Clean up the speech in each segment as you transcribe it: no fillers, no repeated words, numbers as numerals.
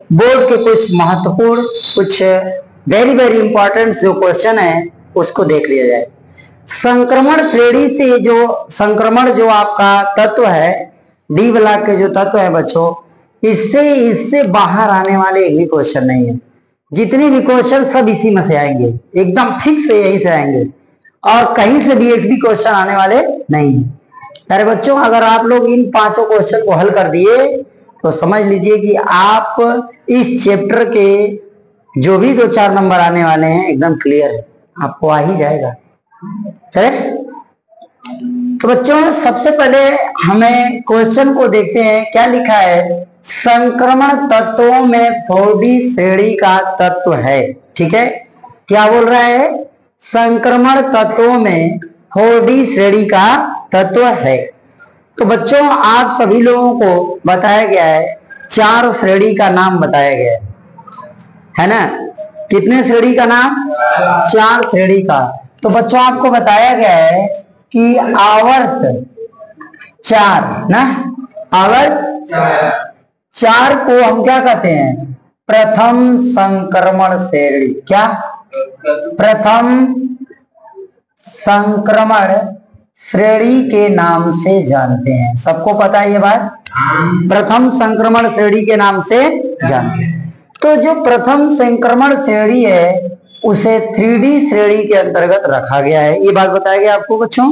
Board के कुछ महत्वपूर्ण, कुछ वेरी वेरी इंपॉर्टेंट जो क्वेश्चन है उसको देख लिया जाए। संक्रमण श्रेणी से जो संक्रमण जो आपका तत्व है, डी ब्लॉक के जो तत्व है बच्चों, इससे बाहर आने वाले एक भी क्वेश्चन नहीं है। जितने भी क्वेश्चन सब इसी में से आएंगे, एकदम फिक्स यही से आएंगे, और कहीं से भी एक भी क्वेश्चन आने वाले नहीं है। अरे बच्चों, अगर आप लोग इन पांचों क्वेश्चन को हल कर दिए तो समझ लीजिए कि आप इस चैप्टर के जो भी 2-4 नंबर आने वाले हैं एकदम क्लियर है, आपको आ ही जाएगा। चले तो बच्चों, सबसे पहले हमें क्वेश्चन को देखते हैं। क्या लिखा है? संक्रमण तत्वों में 4D श्रेणी का तत्व है। ठीक है, क्या बोल रहा है? संक्रमण तत्वों में 4D श्रेणी का तत्व है। तो बच्चों, आप सभी लोगों को बताया गया है 4 श्रेणी का नाम बताया गया है ना? कितने श्रेणी का नाम? 4 श्रेणी का। तो बच्चों, आपको बताया गया है कि आवर्त 4 ना, आवर्त 4 को हम क्या कहते हैं? प्रथम संक्रमण श्रेणी। क्या? प्रथम संक्रमण श्रेणी के नाम से जानते हैं। सबको पता है ये बात? प्रथम संक्रमण श्रेणी के नाम से जानते हैं। तो जो प्रथम संक्रमण श्रेणी है उसे 3D श्रेणी के अंतर्गत रखा गया है, ये बात बताया गया आपको बच्चों।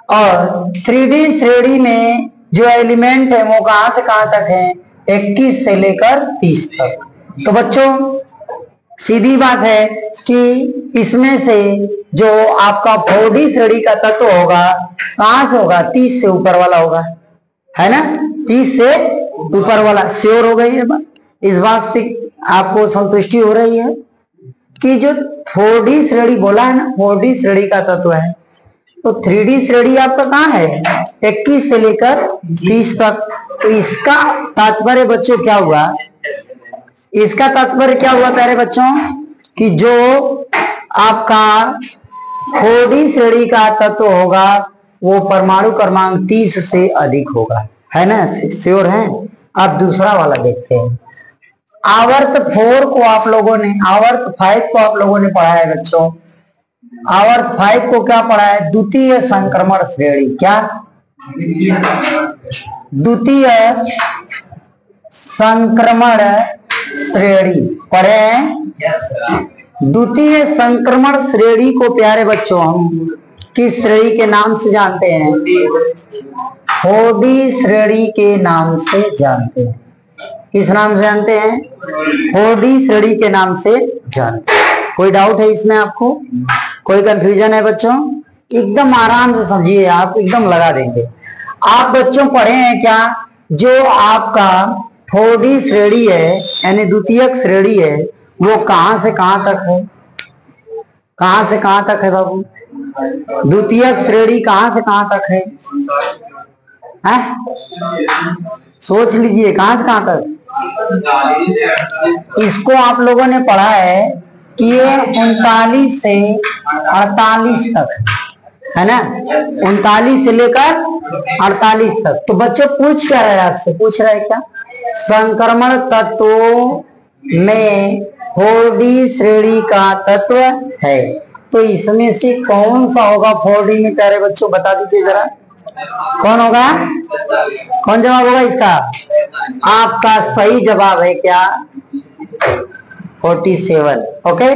और 3D श्रेणी में जो एलिमेंट है वो कहां से कहां तक है? 21 से लेकर 30 तक। तो बच्चों, सीधी बात है कि इसमें से जो आपका 4D श्रेणी का तत्व होगा कहां से होगा? 30 से ऊपर वाला होगा, है ना? 30 से ऊपर वाला। श्योर हो गई है बात? इस बात से आपको संतुष्टि हो रही है कि जो 4D श्रेणी बोला है ना, 4D श्रेणी का तत्व है, तो 3D श्रेणी आपका कहाँ है? 21 से लेकर 30 तक। तो इसका तात्पर्य बच्चों क्या हुआ? इसका तात्पर्य क्या हुआ प्यारे बच्चों? कि जो आपका 4D श्रेणी का तत्व होगा वो परमाणु क्रमांक 30 से अधिक होगा, है ना? श्योर है? अब दूसरा वाला देखते हैं। आवर्त 4 को आप लोगों ने, आवर्त 5 को आप लोगों ने पढ़ा है बच्चों। आवर्त 5 को क्या पढ़ा है? द्वितीय संक्रमण श्रेणी। क्या? द्वितीय संक्रमण श्रेणी पढ़े हैं। द्वितीय संक्रमण श्रेणी को प्यारे बच्चों हम किस श्रेणी के नाम से जानते हैं? 4D श्रेणी के नाम से जानते हैं। किस नाम से जानते हैं? 4D श्रेणी के नाम से जानते हैं। कोई डाउट है इसमें आपको? कोई कंफ्यूजन है बच्चों? एकदम आराम से समझिए, आप एकदम लगा देंगे। आप बच्चों पढ़े हैं क्या? जो आपका 4D श्रेणी है यानी द्वितीयक श्रेणी है वो कहां से कहां तक है? कहां से कहां तक है बाबू? द्वितीयक श्रेणी कहां से कहां तक है? सोच लीजिए, कहां से कहां तक? इसको आप लोगों ने पढ़ा है कि ये 39 से 48 तक है ना? 39 से लेकर 48 तक। तो बच्चों पूछ क्या रहे हैं आपसे? पूछ रहे हैं क्या? संक्रमण तत्वों में 4D श्रेणी का तत्व है, तो इसमें से कौन सा होगा 4D में प्यारे बच्चों? बता दीजिए जरा, कौन होगा? कौन जवाब होगा इसका? आपका सही जवाब है क्या? 47। ओके,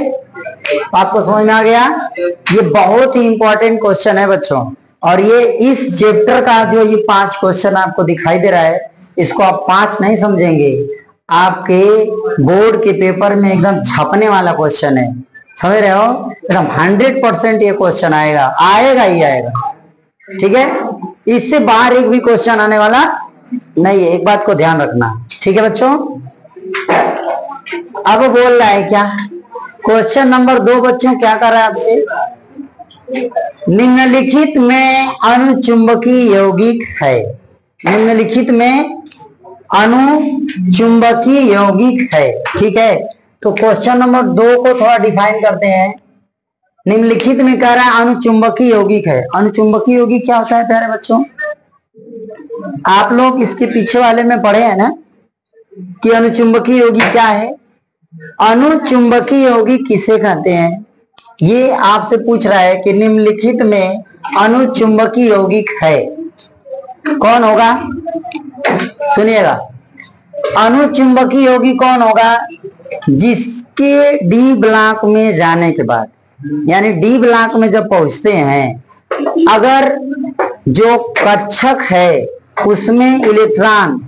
आपको समझ में आ गया? ये बहुत ही इंपॉर्टेंट क्वेश्चन है बच्चों, और ये इस चैप्टर का जो ये 5 क्वेश्चन आपको दिखाई दे रहा है, इसको आप 5 नहीं समझेंगे, आपके बोर्ड के पेपर में एकदम छपने वाला क्वेश्चन है। समझ रहे हो? एकदम 100% ये क्वेश्चन आएगा, आएगा ही आएगा। ठीक है, इससे बाहर एक भी क्वेश्चन आने वाला नहीं है, एक बात को ध्यान रखना। ठीक है बच्चों? अब बोल रहा है क्या? क्वेश्चन नंबर 2 बच्चों क्या कर रहा है आपसे? निम्नलिखित में अनुचुंबकीय यौगिक है। निम्नलिखित में अनुचुंबकीय यौगिक है। ठीक है, तो क्वेश्चन नंबर 2 को थोड़ा डिफाइन करते हैं। निम्नलिखित में कह रहा है अनुचुंबकीय यौगिक है। अनुचुंबकीय यौगिक क्या होता है प्यारे बच्चों? आप लोग इसके पीछे वाले में पढ़े हैं ना? कि अनुचुंबकीय यौगिक क्या है। अनुचुंबकीय यौगिक किसे कहते हैं, ये आपसे पूछ रहा है कि निम्नलिखित में अनुचुंबकीय यौगिक है, कौन होगा। सुनिएगा, अनुचुंबकीय यौगिक कौन होगा, जिसके डी ब्लॉक में जाने के बाद, यानी डी ब्लॉक में जब पहुंचते हैं, अगर जो कक्षक है उसमें इलेक्ट्रॉन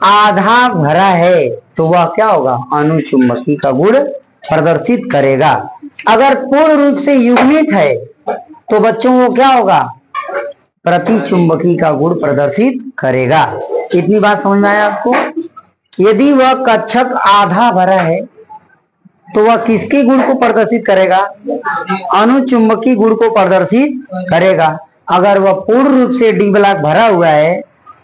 आधा भरा है तो वह क्या होगा, अनुचुंबकीय का गुण प्रदर्शित करेगा। अगर पूर्ण रूप से युग्मित है तो बच्चों वो क्या होगा, प्रतिचुंबकीय का गुण प्रदर्शित करेगा। इतनी बात समझ में आया आपको। यदि वह कक्षक आधा भरा है तो वह किसके गुण को प्रदर्शित करेगा, अनुचुंबकीय गुण को प्रदर्शित करेगा। अगर वह पूर्ण रूप से डी ब्लॉक भरा हुआ है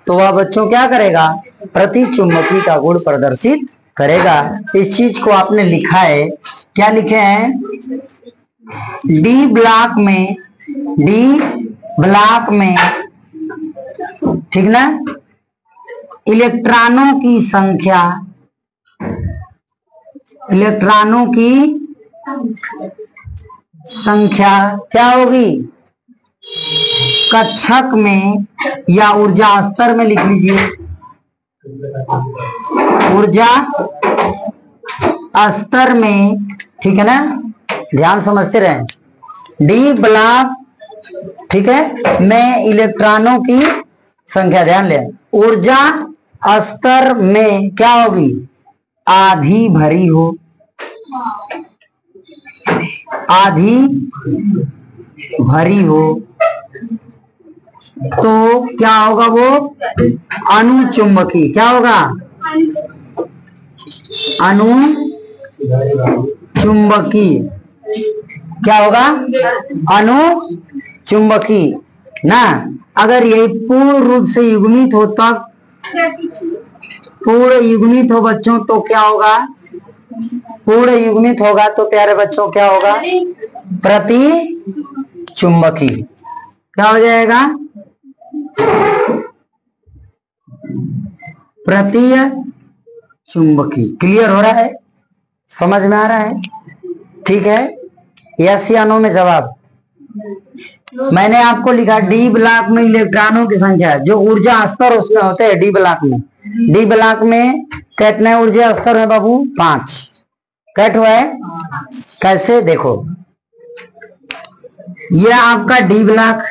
तो वह बच्चों क्या करेगा, प्रतिचुंबकीय का गुण प्रदर्शित करेगा। इस चीज को आपने लिखा है, क्या लिखे हैं, डी ब्लॉक में ठीक ना, इलेक्ट्रॉनों की संख्या क्या होगी, कक्षक में या ऊर्जा स्तर में लिख लीजिए, ऊर्जा स्तर में, ठीक है ना, ध्यान समझते रहे। डी ब्लॉक, ठीक है, में इलेक्ट्रॉनों की संख्या, ध्यान लें, ऊर्जा स्तर में क्या होगी, आधी भरी हो, आधी भरी हो तो क्या होगा, वो अनुचुंबकीय, क्या होगा, अनुचुंबकीय, क्या होगा, अनुचुंबकीय ना। अगर यही पूर्ण रूप से युग्मित हो, तब पूर्ण युग्मित हो बच्चों तो क्या होगा, पूर्ण युग्मित होगा तो प्यारे बच्चों क्या होगा, प्रतिचुंबकीय, क्या हो जाएगा, प्रतीय चुंबकीय। क्लियर हो रहा है, समझ में आ रहा है, ठीक है। यस या नो में जवाब। मैंने आपको लिखा डी ब्लॉक में इलेक्ट्रॉनों की संख्या, जो ऊर्जा स्तर उसमें होते हैं डी ब्लॉक में, डी ब्लॉक में कितने ऊर्जा स्तर है बाबू, 5 कट हुआ है। कैसे देखो, यह आपका डी ब्लॉक,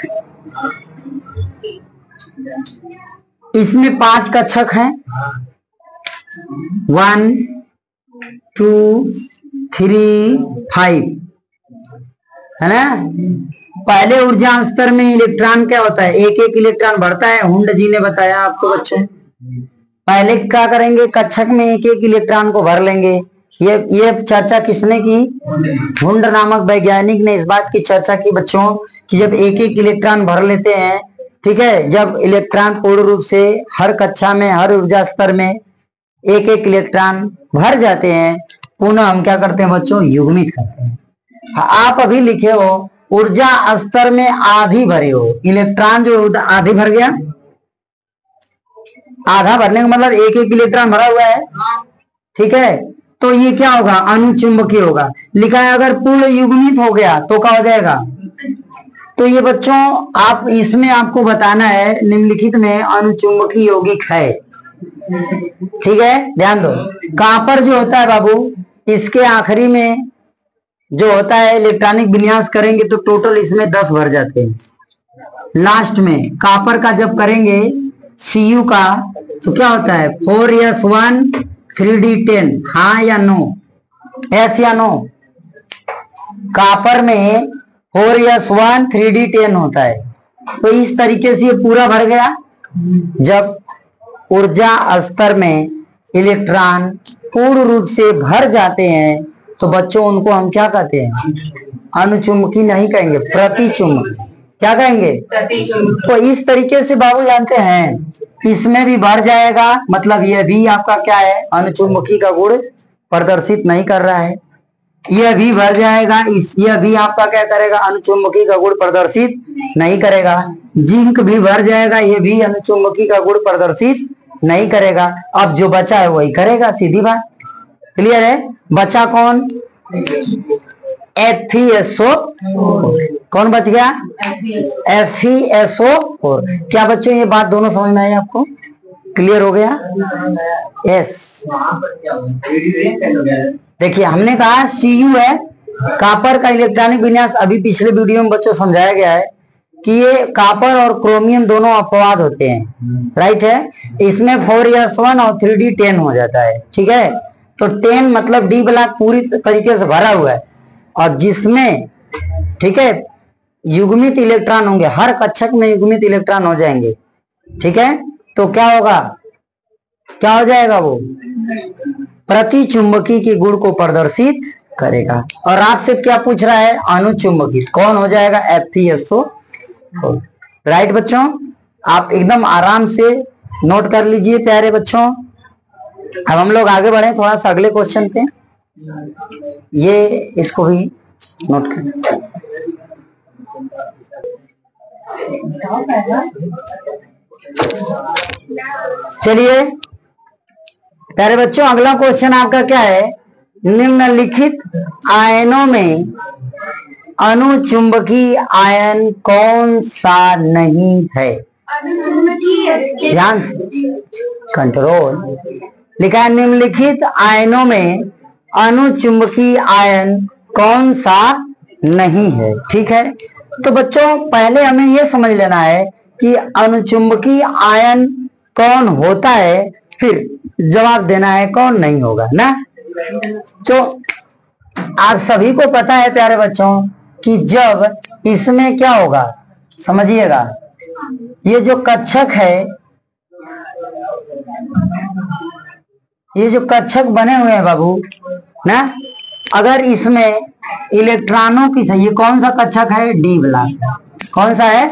इसमें 5 कक्षक हैं, 1 2 3 5 है ना। पहले ऊर्जा स्तर में इलेक्ट्रॉन क्या होता है, एक एक इलेक्ट्रॉन बढ़ता है, हुंड जी ने बताया आपको बच्चों। पहले क्या करेंगे, कक्षक में एक एक इलेक्ट्रॉन को भर लेंगे। ये चर्चा किसने की, हुंड नामक वैज्ञानिक ने इस बात की चर्चा की बच्चों कि जब एक एक इलेक्ट्रॉन भर लेते हैं, ठीक है, जब इलेक्ट्रॉन पूर्ण रूप से हर कक्षा में, हर ऊर्जा स्तर में एक एक इलेक्ट्रॉन भर जाते हैं, पुनः हम क्या करते हैं बच्चों, युग्मित करते हैं। आप अभी लिखे हो ऊर्जा स्तर में आधी भरी हो, इलेक्ट्रॉन जो आधी भर गया, आधा भरने का मतलब एक एक इलेक्ट्रॉन भरा हुआ है, ठीक है, तो ये क्या होगा, अनुचुंबकीय होगा। लिखा है अगर पूर्ण युग्मित हो गया तो क्या हो जाएगा। तो ये बच्चों आप इसमें आपको बताना है निम्नलिखित में अनुचुंबकीय यौगिक है, ठीक है, ध्यान दो। कॉपर जो होता है बाबू, इसके आखिरी में जो होता है इलेक्ट्रॉनिक विन्यास करेंगे तो टोटल इसमें 10 भर जाते हैं। लास्ट में कॉपर का जब करेंगे Cu का तो क्या होता है 4s1 3d10, हाँ या नो, यस या नो। कॉपर में 4s1 3d10 होता है। तो इस तरीके से ये पूरा भर गया। जब ऊर्जा स्तर में इलेक्ट्रॉन पूर्ण रूप से भर जाते हैं तो बच्चों उनको हम क्या कहते हैं, अनुचुंबकीय नहीं कहेंगे, प्रतिचुंबकीय। क्या कहेंगे, तो इस तरीके से बाबू जानते हैं, इसमें भी भर जाएगा, मतलब यह भी आपका क्या है, अनुचुंबकीय का गुण प्रदर्शित नहीं कर रहा है। यह भी भर जाएगा, यह भी आपका क्या करेगा, अनुचुंबकीय का गुण प्रदर्शित नहीं करेगा। जिंक भी भर जाएगा, यह भी अनुचुंबकीय का गुण प्रदर्शित नहीं करेगा। अब जो बचा है वही करेगा, सीधी बात। क्लियर है? बचा कौन? FeSO। कौन बच गया? FeSO4। क्या बच्चों ये बात दोनों समझ में आई आपको? क्लियर हो गया? यस। देखिए हमने कहा Cu है कॉपर का इलेक्ट्रॉनिक विन्यास। अभी पिछले वीडियो में बच्चों समझाया गया है कि ये कॉपर और क्रोमियम दोनों अपवाद होते हैं, राइट है। इसमें 4s1 और 3d10 हो जाता है, ठीक है। तो 10 मतलब डी ब्लॉक पूरी तरीके से भरा हुआ है, और जिसमें, ठीक है, युग्मित इलेक्ट्रॉन होंगे, हर कक्षक में युग्मित इलेक्ट्रॉन हो जाएंगे, ठीक है। तो क्या होगा? क्या हो जाएगा? वो प्रति चुंबकी के गुण को प्रदर्शित करेगा। और आपसे क्या पूछ रहा है? अनुचुंबकी कौन हो जाएगा? FeSO। राइट बच्चों, आप एकदम आराम से नोट कर लीजिए प्यारे बच्चों। अब हम लोग आगे बढ़े थोड़ा सा अगले क्वेश्चन पे। ये इसको भी नोट कर। चलिए प्यारे बच्चों, अगला क्वेश्चन आपका क्या है? निम्नलिखित आयनों में अनुचुंबकीय आयन कौन सा नहीं है? ध्यान से कंट्रोल। लिखा है निम्नलिखित आयनों में अनुचुंबकीय आयन कौन सा नहीं है, ठीक है। तो बच्चों पहले हमें यह समझ लेना है कि अनुचुंबकीय आयन कौन होता है, फिर जवाब देना है कौन नहीं होगा ना। तो आप सभी को पता है प्यारे बच्चों कि जब इसमें क्या होगा, समझिएगा, ये जो कक्षक है, ये जो कक्षक बने हुए हैं बाबू ना, अगर इसमें इलेक्ट्रॉनों की, ये कौन सा कक्षक है? D block. कौन सा है?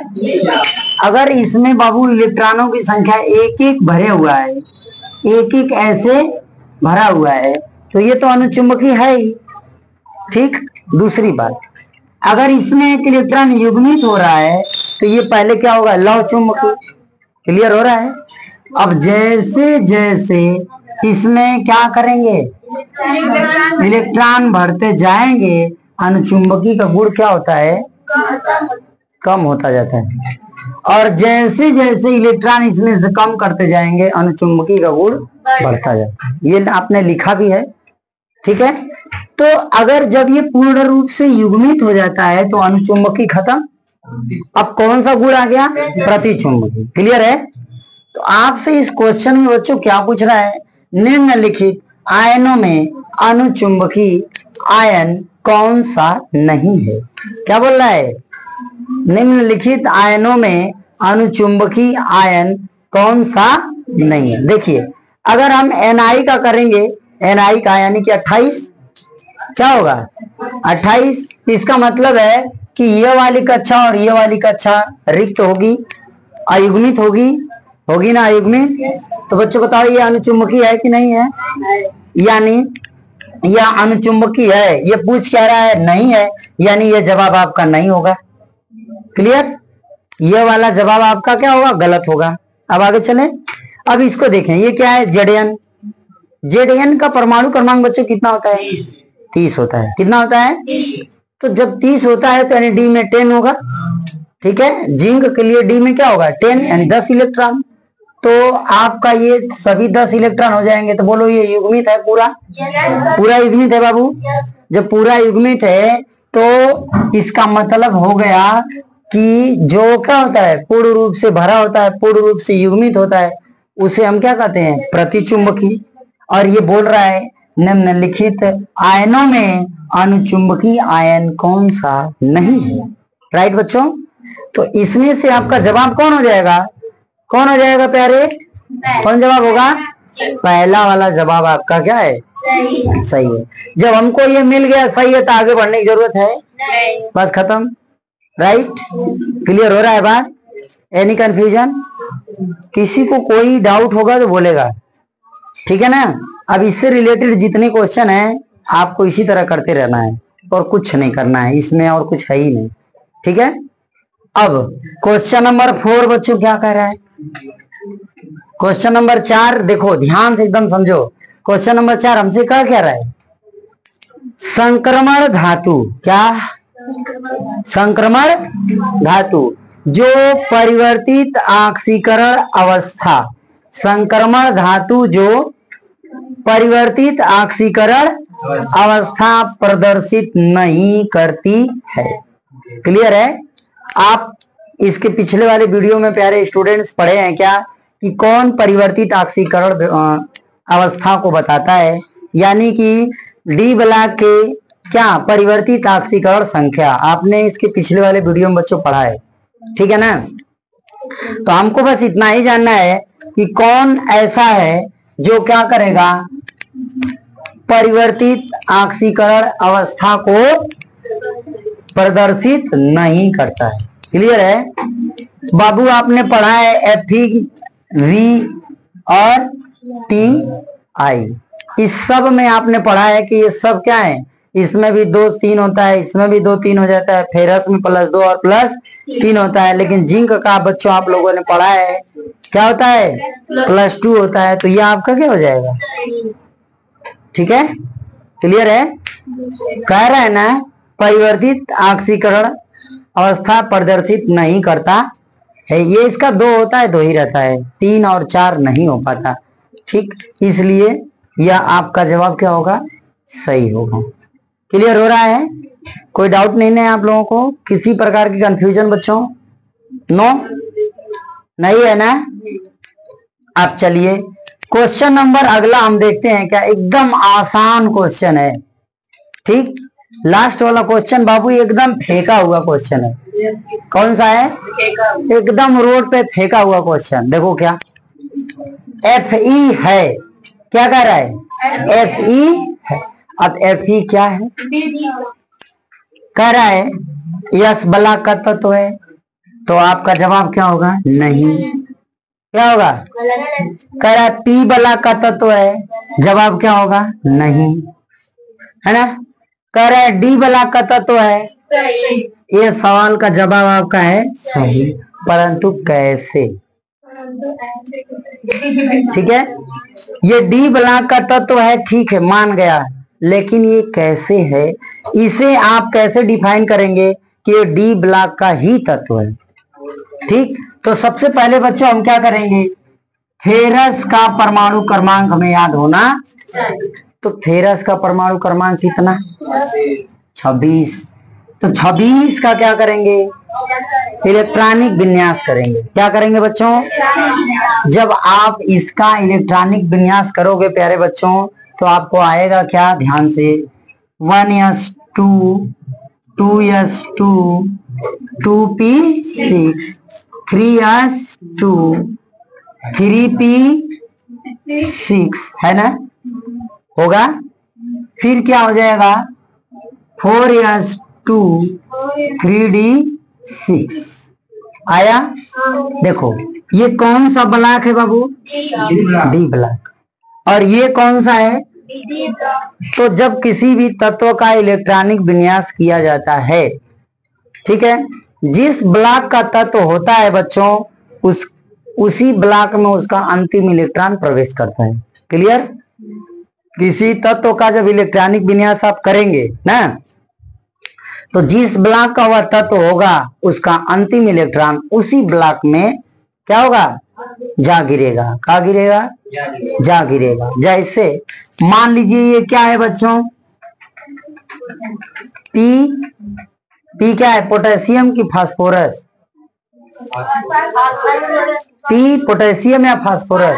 अगर इसमें बाबू इलेक्ट्रॉनों की संख्या एक एक भरे हुआ है, एक एक ऐसे भरा हुआ है, तो ये तो अनुचुंबकीय है ही, ठीक। दूसरी बात, अगर इसमें एक इलेक्ट्रॉन युग्मित हो रहा है तो ये पहले क्या होगा? लव चुंबकीय। क्लियर हो रहा है? अब जैसे जैसे इसमें क्या करेंगे? इलेक्ट्रॉन भरते जाएंगे, अनुचुंबकीय का गुण क्या होता है? कम होता जाता है। और जैसे जैसे इलेक्ट्रॉन इसमें से कम करते जाएंगे, अनुचुंबकीय का गुण बढ़ता जाता है। ये आपने लिखा भी है, ठीक है। तो अगर जब ये पूर्ण रूप से युग्मित हो जाता है तो अनुचुंबकीय खत्म। अब कौन सा गुण आ गया? प्रतिचुंबकीय। क्लियर है? तो आपसे इस क्वेश्चन में बच्चों क्या पूछ रहा है? निम्नलिखित आयनों में अनुचुंबकीय आयन कौन सा नहीं है? क्या बोल रहा है? निम्नलिखित आयनों में अनुचुंबकीय आयन कौन सा नहीं है? देखिए अगर हम Na का करेंगे, Na का यानी कि 28, क्या होगा? 28। इसका मतलब है कि ये वाली कक्षा और ये वाली कक्षा रिक्त होगी, अयुग्मित होगी, होगी ना अयुग्मित। तो बच्चों बताओ ये अनुचुंबकीय है कि नहीं है? यानी यह अनुचुंबकीय है। ये पूछ क्या रहा है? नहीं है, यानी ये जवाब आपका नहीं होगा। क्लियर? ये वाला जवाब आपका क्या होगा? गलत होगा। अब आगे चले। अब इसको देखें, ये क्या है? Zn। Zn का परमाणु क्रमांक बच्चों कितना होता है? 30 होता है। कितना होता है? तो जब 30 होता है तो यानी डी में 10 होगा, ठीक है। जिंक के लिए डी में क्या होगा? 10, यानी 10 इलेक्ट्रॉन। तो आपका ये सभी 10 इलेक्ट्रॉन हो जाएंगे। तो बोलो ये युग्मित है पूरा? पूरा युग्मित है बाबू। जब पूरा युग्मित है तो इसका मतलब हो गया कि जो क्या होता है? पूर्ण रूप से भरा होता है, पूर्ण रूप से युग्मित होता है, उसे हम क्या कहते हैं? प्रतिचुंबकीय। और ये बोल रहा है निम्नलिखित आयनों में अनुचुंबकीय आयन कौन सा नहीं है। राइट बच्चों? तो इसमें से आपका जवाब कौन हो जाएगा? कौन हो जाएगा प्यारे? कौन जवाब होगा? पहला वाला जवाब आपका क्या है? सही है। जब हमको ये मिल गया सही है तो आगे बढ़ने की जरूरत है? बस खत्म। राइट? क्लियर हो रहा है बात? Any confusion? किसी को कोई डाउट होगा तो बोलेगा, ठीक है ना। अब इससे रिलेटेड जितने क्वेश्चन है आपको इसी तरह करते रहना है और कुछ नहीं करना है इसमें, और कुछ है ही नहीं, ठीक है। अब क्वेश्चन नंबर 4 बच्चों क्या कह रहा है? क्वेश्चन नंबर 4 देखो ध्यान से एकदम समझो। क्वेश्चन नंबर 4 हमसे क्या कह रहा है? संक्रमण धातु, क्या? संक्रमण धातु जो परिवर्तित ऑक्सीकरण अवस्था, संक्रमण धातु जो परिवर्तित ऑक्सीकरण अवस्था प्रदर्शित नहीं करती है। क्लियर है? आप इसके पिछले वाले वीडियो में प्यारे स्टूडेंट्स पढ़े हैं क्या कि कौन परिवर्तित ऑक्सीकरण अवस्था को बताता है, यानी कि डी ब्लॉक के क्या परिवर्तित ऑक्सीकरण संख्या, आपने इसके पिछले वाले वीडियो में बच्चों पढ़ा है, ठीक है ना। तो हमको बस इतना ही जानना है कि कौन ऐसा है जो क्या करेगा, परिवर्तित ऑक्सीकरण अवस्था को प्रदर्शित नहीं करता है। क्लियर है बाबू? आपने पढ़ा है Fe, V और Ti, इस सब में आपने पढ़ा है कि ये सब क्या है, इसमें भी 2 3 होता है, इसमें भी 2 3 हो जाता है, फेरस में +2 और +3 होता है, लेकिन जिंक का बच्चों आप लोगों ने पढ़ा है क्या होता है, +2 होता है। तो ये आपका क्या हो जाएगा? ठीक है, क्लियर है? कह रहा है ना परिवर्तित ऑक्सीकरण अवस्था प्रदर्शित नहीं करता है। ये इसका 2 होता है, 2 ही रहता है, 3 और 4 नहीं हो पाता। ठीक, इसलिए यह आपका जवाब क्या होगा, सही होगा। क्लियर हो रहा है? कोई डाउट नहीं है आप लोगों को? किसी प्रकार की कंफ्यूजन बच्चों? नो, नहीं है ना? अब चलिए क्वेश्चन नंबर अगला हम देखते हैं क्या, एकदम आसान क्वेश्चन है। ठीक, लास्ट वाला क्वेश्चन बाबू एकदम फेंका हुआ क्वेश्चन है। कौन सा है? एकदम रोड पे फेंका हुआ क्वेश्चन। देखो क्या Fe है, क्या कह रहा है? Fe है। अब Fe क्या है? कह रहा है यस ब्लॉक का तत्व है, तो आपका जवाब क्या होगा? नहीं। क्या होगा? कह रहा है P ब्लॉक का तत्व है, जवाब क्या होगा? नहीं, है ना। कह रहा है डी ब्लॉक का तत्व है, ये सवाल का जवाब आपका है सही, परंतु कैसे? ठीक है, ये डी ब्लॉक का तत्व है, ठीक है मान गया, लेकिन ये कैसे है, इसे आप कैसे डिफाइन करेंगे कि ये डी ब्लॉक का ही तत्व है। ठीक, तो सबसे पहले बच्चों हम क्या करेंगे, फेरस का परमाणु क्रमांक हमें याद होना। तो फेरस का परमाणु क्रमांक कितना? 26। तो 26 का क्या करेंगे, इलेक्ट्रॉनिक विन्यास करेंगे। क्या करेंगे बच्चों? जब आप इसका इलेक्ट्रॉनिक विन्यास करोगे प्यारे बच्चों, तो आपको आएगा क्या, ध्यान से 1s2 2s2 2p6 3s2 3p6, है ना, होगा। फिर क्या हो जाएगा 4s2 3d6 आया। देखो ये कौन सा ब्लॉक है बाबू? D block. और ये कौन सा है? तो जब किसी भी तत्व का इलेक्ट्रॉनिक विन्यास किया जाता है, ठीक है, जिस ब्लॉक का तत्व होता है बच्चों, उसी ब्लॉक में उसका अंतिम इलेक्ट्रॉन प्रवेश करता है। क्लियर? किसी तत्व का जब इलेक्ट्रॉनिक विन्यास आप करेंगे ना, तो जिस ब्लॉक का वह तत्व होगा उसका अंतिम इलेक्ट्रॉन उसी ब्लॉक में क्या होगा, जा गिरेगा। कहा गिरेगा? जा गिरेगा। जैसे मान लीजिए ये क्या है बच्चों, पी क्या है, पोटेशियम की फास्फोरस, पी पोटेशियम या फास्फोरस?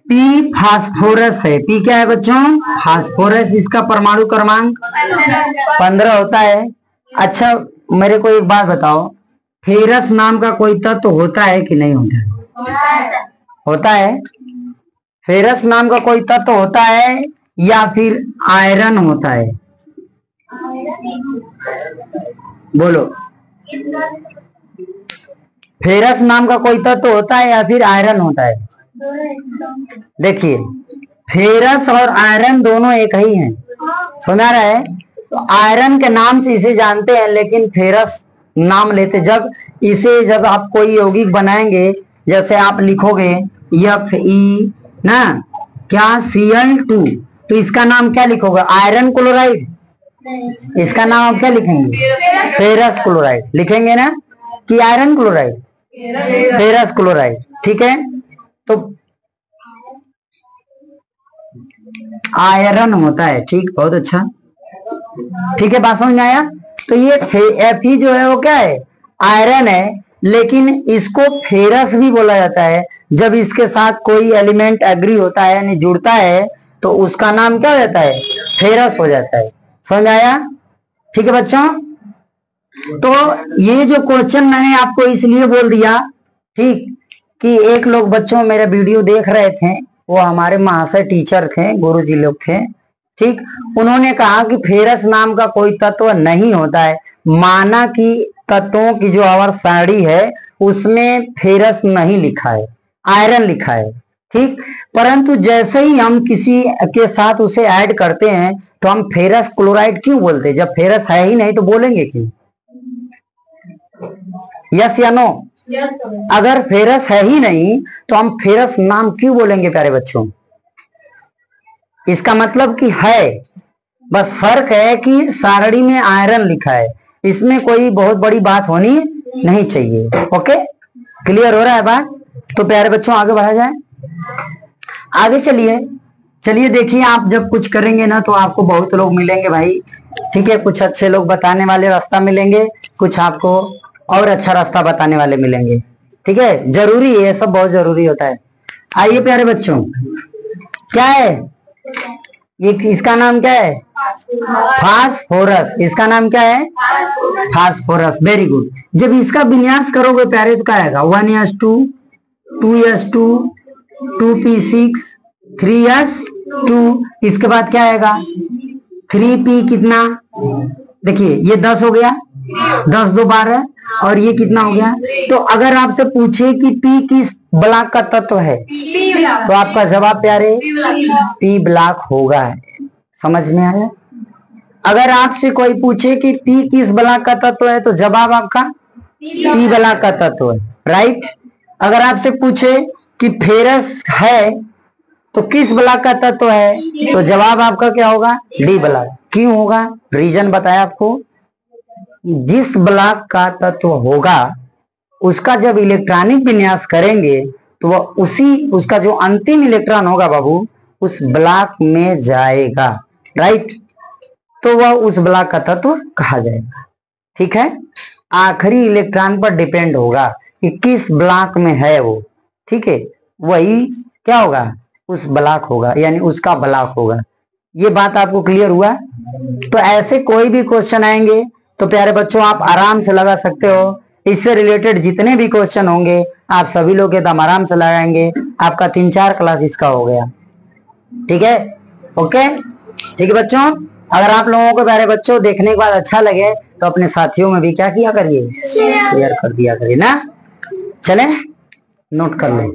पी फास्फोरस है। पी क्या है बच्चों? फास्फोरस। इसका परमाणु क्रमांक 15 होता है। अच्छा मेरे को एक बात बताओ, फेरस नाम का कोई तत्व होता है कि नहीं होता है? होता है। फेरस नाम का कोई तत्व होता है या फिर आयरन होता है? बोलो, फेरस नाम का कोई तत्व होता है या फिर आयरन होता है? देखिए फेरस और आयरन दोनों एक ही हैं, सुना रहा है। तो आयरन के नाम से इसे जानते हैं, लेकिन फेरस नाम लेते जब इसे, जब आप कोई यौगिक बनाएंगे जैसे आप लिखोगे Fe ना क्या Cl2, तो इसका नाम क्या लिखोगे? Iron chloride. इसका नाम आप क्या लिखेंगे? फेरस क्लोराइड लिखेंगे ना, कि आयरन क्लोराइड? Ferrous chloride. ठीक है, तो आयरन होता है। ठीक, बहुत अच्छा। ठीक है, बात समझ में आया? तो ये Fe जो है वो क्या है? आयरन है, लेकिन इसको फेरस भी बोला जाता है। जब इसके साथ कोई एलिमेंट एग्री होता है यानी जुड़ता है तो उसका नाम क्या हो जाता है? फेरस हो जाता है। समझ आया? ठीक है बच्चों, तो ये जो क्वेश्चन मैंने आपको इसलिए बोल दिया, ठीक, कि एक लोग बच्चों मेरा वीडियो देख रहे थे, वो हमारे महाशय टीचर थे, गुरुजी लोग थे, ठीक, उन्होंने कहा कि फेरस नाम का कोई तत्व नहीं होता है। माना कि तत्वों की जो आवर सारणी है उसमें फेरस नहीं लिखा है, आयरन लिखा है। ठीक, परंतु जैसे ही हम किसी के साथ उसे ऐड करते हैं तो हम फेरस क्लोराइड क्यों बोलते हैं? जब फेरस है ही नहीं तो बोलेंगे क्यों? यस या नो? अगर फेरस है ही नहीं तो हम फेरस नाम क्यों बोलेंगे प्यारे बच्चों? इसका मतलब कि है, बस फर्क है कि सारणी में आयरन लिखा है, इसमें कोई बहुत बड़ी बात होनी नहीं चाहिए। ओके, क्लियर हो रहा है बात? तो प्यारे बच्चों आगे बढ़ा जाए, आगे चलिए। चलिए देखिए, आप जब कुछ करेंगे ना तो आपको बहुत लोग मिलेंगे भाई, ठीक है, कुछ अच्छे लोग बताने वाले रास्ता मिलेंगे, कुछ आपको और अच्छा रास्ता बताने वाले मिलेंगे। ठीक है, जरूरी है, सब बहुत जरूरी होता है। आइए प्यारे बच्चों, क्या है ये? इसका नाम क्या है? फास्फोरस। इसका नाम क्या है? फास्फोरस। Very good. जब इसका विन्यास करोगे प्यारे तो क्या आएगा? 1s2, 2s2, 2p6, 3s2, इसके बाद क्या आएगा? 3p कितना? देखिए ये 10 हो गया, 10 2 12, और ये कितना हो गया? तो अगर आपसे पूछे कि P किस ब्लॉक का तत्व है तो आपका जवाब प्यारे P ब्लॉक होगा। समझ में आया? अगर आपसे कोई पूछे कि P किस ब्लॉक का तत्व है तो जवाब आपका P ब्लॉक का तत्व है, राइट। अगर आपसे पूछे कि फेरस है तो किस ब्लॉक का तत्व है तो जवाब आपका क्या होगा? D block. क्यों होगा? रीजन बताया आपको। जिस ब्लॉक का तत्व होगा उसका जब इलेक्ट्रॉनिक विन्यास करेंगे तो वह उसका जो अंतिम इलेक्ट्रॉन होगा बाबू उस ब्लॉक में जाएगा, राइट। तो वह उस ब्लॉक का तत्व कहा जाएगा। ठीक है, आखिरी इलेक्ट्रॉन पर डिपेंड होगा कि किस ब्लॉक में है वो। ठीक है, वही क्या होगा? उस ब्लॉक होगा, यानी उसका ब्लॉक होगा। ये बात आपको क्लियर हुआ? तो ऐसे कोई भी क्वेश्चन आएंगे तो प्यारे बच्चों आप आराम से लगा सकते हो। इससे रिलेटेड जितने भी क्वेश्चन होंगे आप सभी लोग एकदम आराम से लगाएंगे। आपका 3-4 क्लास इसका हो गया। ठीक है, ओके, ठीक है बच्चों। अगर आप लोगों को प्यारे बच्चों देखने के बाद अच्छा लगे तो अपने साथियों में भी क्या किया करिए? शेयर कर दिया करिए ना। चले, नोट कर लो।